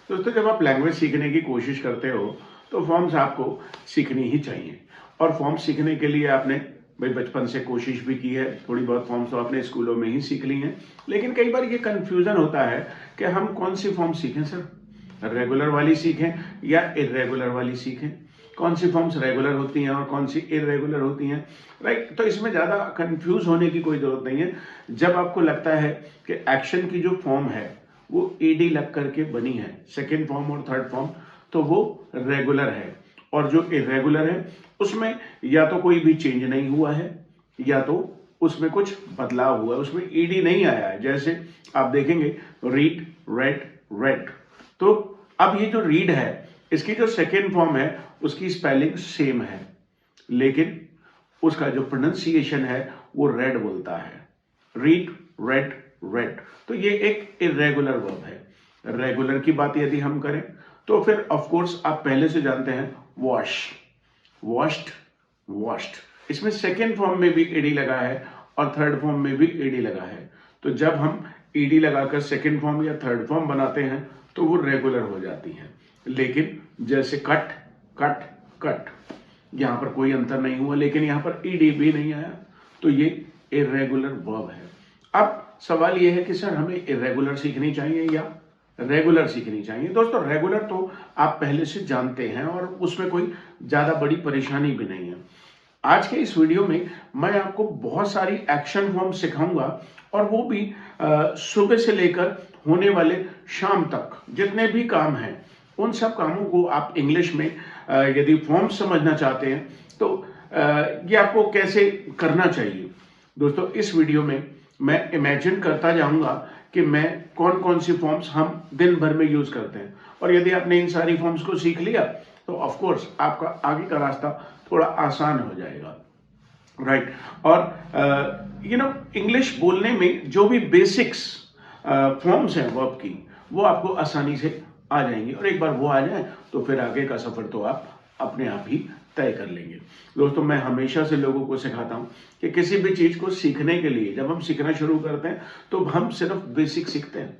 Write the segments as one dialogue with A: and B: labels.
A: दोस्तों जब आप लैंग्वेज सीखने की कोशिश करते हो तो फॉर्म्स आपको सीखनी ही चाहिए। और फॉर्म्स सीखने के लिए आपने भाई बचपन से कोशिश भी की है, थोड़ी बहुत फॉर्म्स तो आपने स्कूलों में ही सीख ली हैं। लेकिन कई बार ये कन्फ्यूज़न होता है कि हम कौन सी फॉर्म सीखें सर, रेगुलर वाली सीखें या इरेगुलर वाली सीखें, कौन सी फॉर्म्स रेगुलर होती हैं और कौन सी इरेगुलर होती हैं, राइट। तो इसमें ज़्यादा कंफ्यूज होने की कोई ज़रूरत नहीं है। जब आपको लगता है कि एक्शन की जो फॉर्म है वो ईडी लग करके बनी है, सेकेंड फॉर्म और थर्ड फॉर्म, तो वो रेगुलर है। और जो इरेगुलर है उसमें या तो कोई भी चेंज नहीं हुआ है या तो उसमें कुछ बदलाव हुआ है, उसमें ईडी नहीं आया है। जैसे आप देखेंगे रीड, रेड, रेड, तो अब ये जो रीड है इसकी जो सेकेंड फॉर्म है उसकी स्पेलिंग सेम है, लेकिन उसका जो प्रोनाउंसिएशन है वो रेड बोलता है, रीड, रेड, रेड। तो ये एक इरेगुलर वर्ब है। रेगुलर की बात यदि हम करें तो फिर ऑफ कोर्स आप पहले से जानते हैं वॉश, वॉश्ड, वॉश्ड। इसमें सेकेंड फॉर्म में भी ईडी लगा है और थर्ड फॉर्म में भी ईडी लगा है। तो जब हम ईडी लगाकर सेकेंड फॉर्म या थर्ड फॉर्म बनाते हैं तो वो रेगुलर हो जाती हैं। लेकिन जैसे कट, कट, कट, यहां पर कोई अंतर नहीं हुआ, लेकिन यहां पर ईडी भी नहीं आया, तो ये इरेगुलर वर्ब है। अब सवाल ये है कि सर हमें इरेगुलर सीखनी चाहिए या रेगुलर सीखनी चाहिए। दोस्तों रेगुलर तो आप पहले से जानते हैं और उसमें कोई ज़्यादा बड़ी परेशानी भी नहीं है। आज के इस वीडियो में मैं आपको बहुत सारी एक्शन फॉर्म सिखाऊंगा और वो भी सुबह से लेकर होने वाले शाम तक जितने भी काम हैं उन सब कामों को आप इंग्लिश में यदि फॉर्म समझना चाहते हैं तो ये आपको कैसे करना चाहिए। दोस्तों इस वीडियो में मैं इमेजिन करता जाऊंगा कि मैं कौन कौन सी फॉर्म्स हम दिन भर में यूज करते हैं, और यदि आपने इन सारी फॉर्म्स को सीख लिया तो ऑफ कोर्स आपका आगे का रास्ता थोड़ा आसान हो जाएगा, राइट। और इंग्लिश बोलने में जो भी बेसिक्स फॉर्म्स हैं वर्ब की वो आपको आसानी से आ जाएंगी, और एक बार वो आ जाए तो फिर आगे का सफर तो आप अपने आप ही तय कर लेंगे। दोस्तों मैं हमेशा से लोगों को सिखाता हूं कि किसी भी चीज को सीखने के लिए जब हम सीखना शुरू करते हैं तो हम सिर्फ बेसिक सीखते हैं,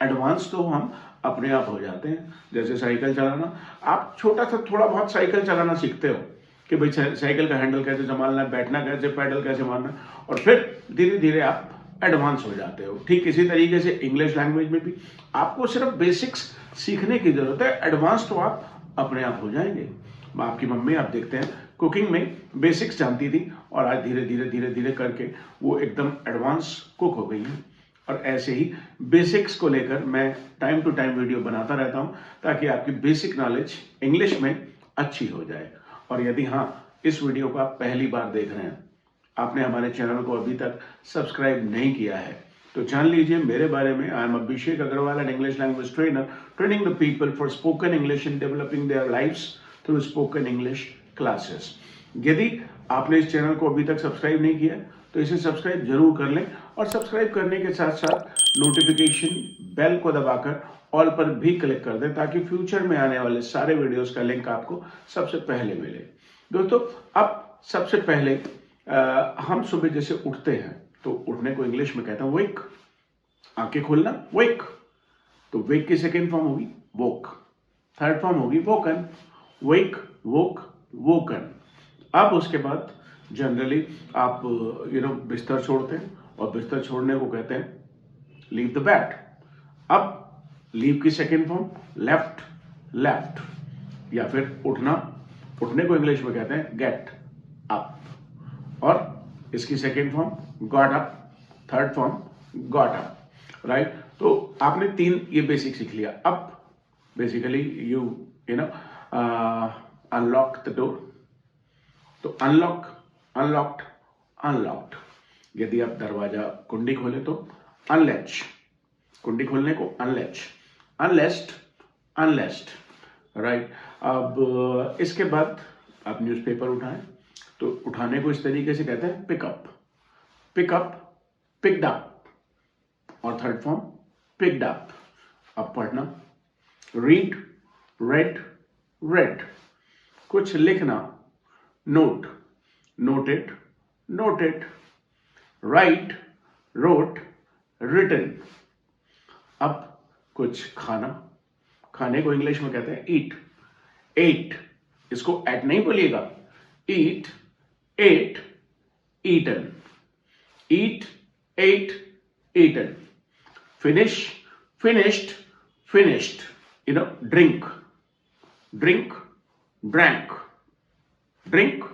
A: एडवांस तो हम अपने आप हो जाते हैं। जैसे साइकिल चलाना, आप छोटा सा थोड़ा बहुत साइकिल चलाना सीखते हो कि भाई साइकिल का हैंडल कैसे संभालना है, बैठना कैसे, पैडल कैसे मारना, और फिर धीरे धीरे आप एडवांस हो जाते हो। ठीक इसी तरीके से इंग्लिश लैंग्वेज में भी आपको सिर्फ बेसिक्स सीखने की जरूरत है, एडवांस तो आप अपने आप हो जाएंगे। आपकी मम्मी आप देखते हैं कुकिंग में बेसिक्स जानती थी और आज धीरे धीरे धीरे धीरे करके वो एकदम एडवांस कुक हो गई है। और ऐसे ही बेसिक्स को लेकर मैं टाइम टू टाइम वीडियो बनाता रहता हूं ताकि आपकी बेसिक नॉलेज इंग्लिश में अच्छी हो जाए। और यदि हाँ इस वीडियो को आप पहली बार देख रहे हैं, आपने हमारे चैनल को अभी तक सब्सक्राइब नहीं किया है, तो जान लीजिए मेरे बारे में। I am Abhishek Agrawal, an English language trainer, training the people for spoken English and developing their lives through spoken English classes. यदि आपने इस चैनल को अभी तक सब्सक्राइब नहीं किया तो इसे सब्सक्राइब जरूर कर लें, और सब्सक्राइब करने के साथ साथ नोटिफिकेशन बेल को दबाकर ऑल पर भी क्लिक कर दें ताकि फ्यूचर में आने वाले सारे वीडियोस का लिंक आपको सबसे पहले मिले। दोस्तों अब सबसे पहले हम सुबह जैसे उठते हैं तो उठने को इंग्लिश में कहते हैं वेक, आंखें खोलना वेक। तो वेक की सेकेंड फॉर्म होगी वोक, थर्ड फॉर्म होगी वोकन, वेक, वोक, वोकन। अब उसके बाद जनरली आप बिस्तर छोड़ते हैं और बिस्तर छोड़ने को कहते हैं लीव द बेड। अब लीव की सेकेंड फॉर्म लेफ्ट, लेफ्ट, या फिर उठना, उठने को इंग्लिश में कहते हैं गेट अप, और इसकी second form got up, third form got up, right. तो आपने तीन ये बेसिक सीख लिया। अब basically you know unlock the door, तो अनलॉक, अनलॉक्ड, अनलॉक्ड। यदि आप दरवाजा कुंडी खोले तो अनलैच, कुंडी खोलने को अनलैच, अनलेस्ड, अनलेस्ड, राइट। अब इसके बाद आप न्यूज़पेपर उठाएं तो उठाने को इस तरीके से कहते हैं पिकअप, पिकअप, पिक्ड अप, और थर्ड फॉर्म पिक्ड अप। अब पढ़ना रीड, रेड, रेड। कुछ लिखना note, noted, noted, write, wrote, written. अब कुछ खाना, खाने को इंग्लिश में कहते हैं ईट। एट, इसको एट नहीं बोलिएगा, eat, ate, eaten, eat, ate, eaten. Finish, finished, finished, drink, drink, drank, drink,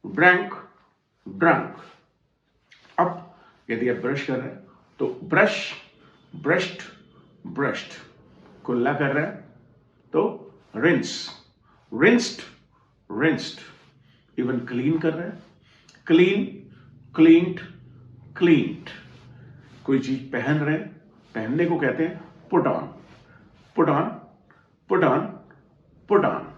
A: drank, drunk. अब यदि आप ब्रश कर रहे हैं तो ब्रश, ब्रश्ड, ब्रश्ड। कुल्ला कर रहे हैं तो rinse, rinsed, rinsed. Even clean कर रहे हैं, क्लीन, क्लीन्ड, क्लीन्ड। कोई चीज पहन रहे हैं, पहनने को कहते हैं put on, put on, put on, put on.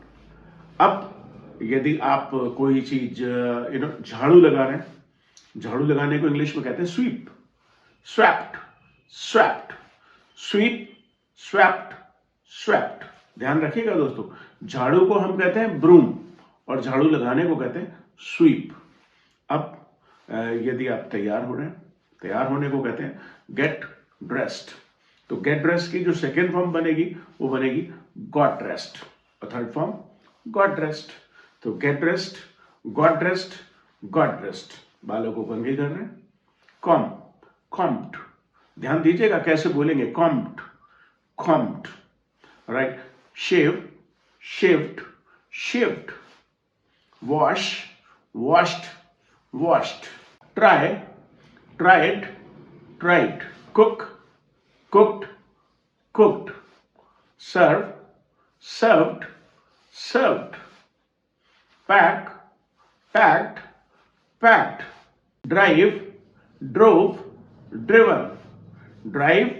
A: अब यदि आप कोई चीज झाड़ू लगा रहे हैं, झाड़ू लगाने को इंग्लिश में कहते हैं sweep, swept, swept, sweep, swept, swept. ध्यान रखिएगा दोस्तों, झाड़ू को हम कहते हैं ब्रूम और झाड़ू लगाने को कहते हैं स्वीप। अब यदि आप तैयार हो रहे हैं, तैयार होने को कहते हैं गेट ड्रेस्ड। तो गेट ड्रेस्ड की जो सेकेंड फॉर्म बनेगी वो बनेगी गॉट ड्रेस्ड, और थर्ड फॉर्म गॉट ड्रेस्ड। तो get dressed, got dressed, got dressed. बालों को कंघी कर रहे हैं, कॉम, कॉम्प्ड। ध्यान दीजिएगा कैसे बोलेंगे, combed, combed, right. Shave, shaved, shaved. Wash, washed, washed. Try, tried, tried. Cook, cooked, cooked. Serve, served, served. Pack, packed, packed. Drive, drove, driven. Drive,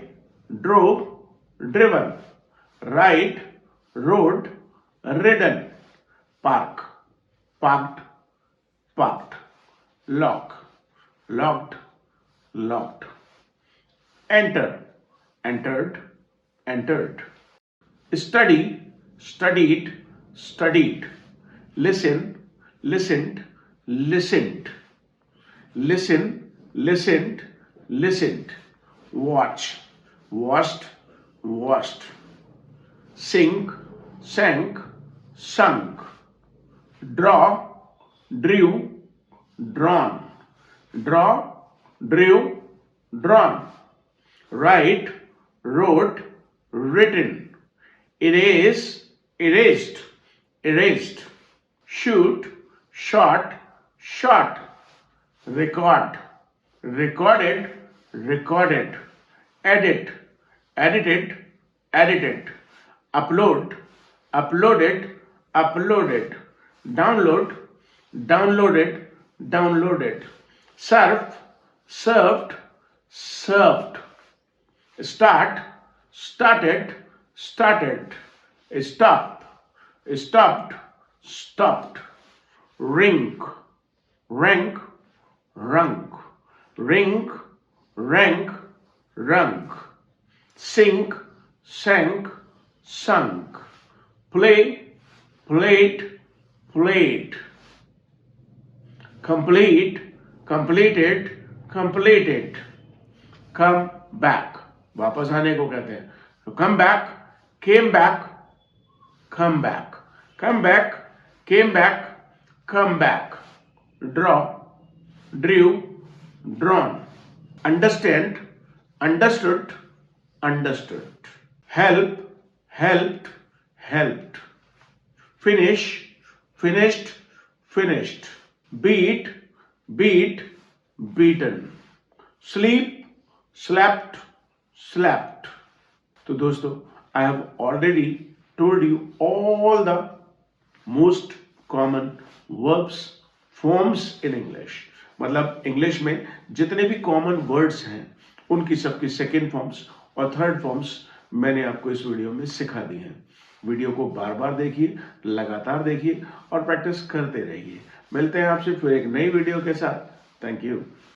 A: drove, driven. Ride, rode, ridden. Park, parked, parked. Lock, locked, locked. Enter, entered, entered. Study, studied, studied. Listen, listened, listened. Listen, listened, listened. Watch, watched, watched. Sink, sank, sunk. Draw, drew, drawn. Draw, drew, drawn. Write, wrote, written. Erase, erased, erased. Shoot, shot, shot. Record, recorded, recorded. Edit, edited, edited. Upload, uploaded, uploaded. Download, downloaded, downloaded. Serve, served, served. Start, started, started. Stop, stopped, stopped. Ring, rank, runk. Ring, rank, runk. Sink, sank, sunk. Play, played, played. Complete, completed, completed. Come back, वापस आने को कहते हैं। तो come back, came back, come back, come back, came back, come back. Draw, drew, drawn. Understand, understood, understood. Help, helped, helped. Finish, finished, finished. Beat, beat, beaten. Sleep, slept, slept. तो दोस्तों, I have already told you all the most common verbs, forms in English. मतलब English में जितने भी common words हैं उनकी सबकी second forms और थर्ड फॉर्म्स मैंने आपको इस वीडियो में सिखा दी हैं। वीडियो को बार बार देखिए, लगातार देखिए और प्रैक्टिस करते रहिए। मिलते हैं आपसे फिर एक नई वीडियो के साथ। Thank you.